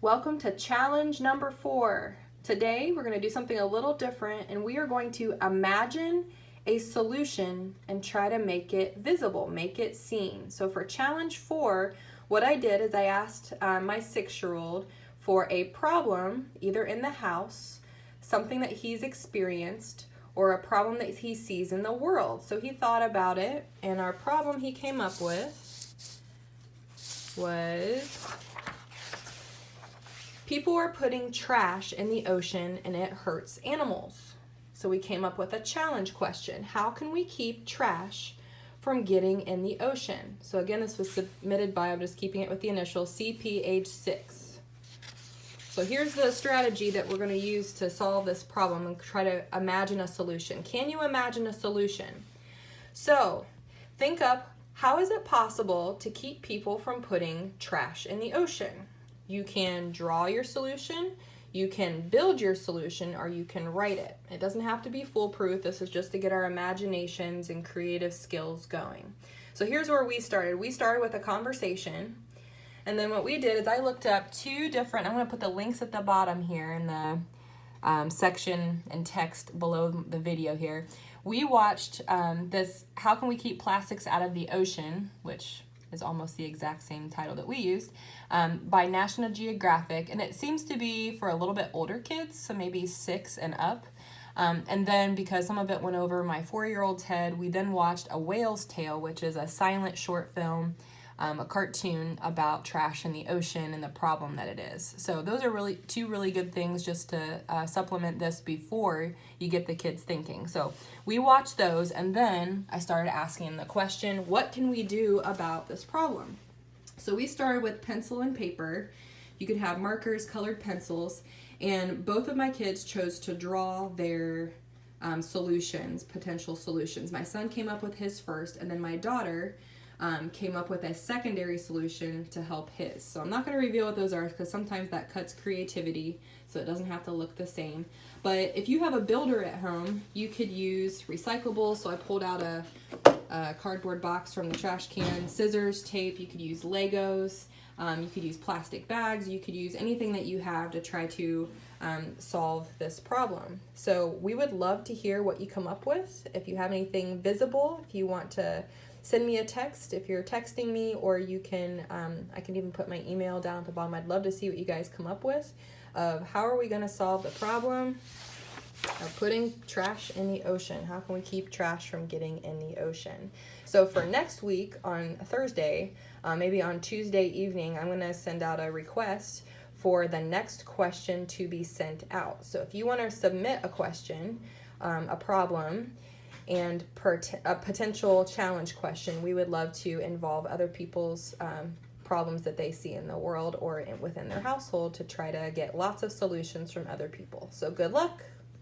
Welcome to challenge number 4. Today we're going to do something a little different, and we are going to imagine a solution and try to make it visible, make it seen. So for challenge 4, what I did is I asked my 6-year-old for a problem, either in the house, something that he's experienced, or a problem that he sees in the world. So he thought about it, and our problem he came up with was people are putting trash in the ocean and it hurts animals. So we came up with a challenge question. How can we keep trash from getting in the ocean? So again, this was submitted by, I'm just keeping it with the initial, CP age 6. So here's the strategy that we're going to use to solve this problem and try to imagine a solution. Can you imagine a solution? So think up, how is it possible to keep people from putting trash in the ocean? You can draw your solution, you can build your solution, or you can write it. It doesn't have to be foolproof. This is just to get our imaginations and creative skills going. So here's where we started. We started with a conversation, and then what we did is I looked up 2 different, I'm going to put the links at the bottom here in the section and text below the video here. We watched this, How Can We Keep Plastics Out of the Ocean, which is almost the exact same title that we used, by National Geographic, and it seems to be for a little bit older kids, so maybe 6 and up. And then because some of it went over my 4-year-old's head, we then watched A Whale's Tale, which is a silent short film, a cartoon about trash in the ocean and the problem that it is. So those are really 2 really good things just to supplement this before you get the kids thinking. So we watched those, and then I started asking the question, what can we do about this problem? So we started with pencil and paper. You could have markers, colored pencils, and both of my kids chose to draw their solutions, potential solutions. My son came up with his first, and then my daughter came up with a secondary solution to help his. So I'm not going to reveal what those are because sometimes that cuts creativity, so it doesn't have to look the same. But if you have a builder at home, you could use recyclables. So I pulled out a cardboard box from the trash can, scissors, tape. You could use Legos. You could use plastic bags. You could use anything that you have to try to solve this problem. So we would love to hear what you come up with. If you have anything visible, if you want to send me a text if you're texting me, or you can, I can even put my email down at the bottom. I'd love to see what you guys come up with of how are we going to solve the problem of putting trash in the ocean. How can we keep trash from getting in the ocean? So for next week on Thursday, maybe on Tuesday evening, I'm going to send out a request for the next question to be sent out. So if you want to submit a question, a problem, and a potential challenge question, we would love to involve other people's problems that they see in the world or within their household to try to get lots of solutions from other people. So good luck.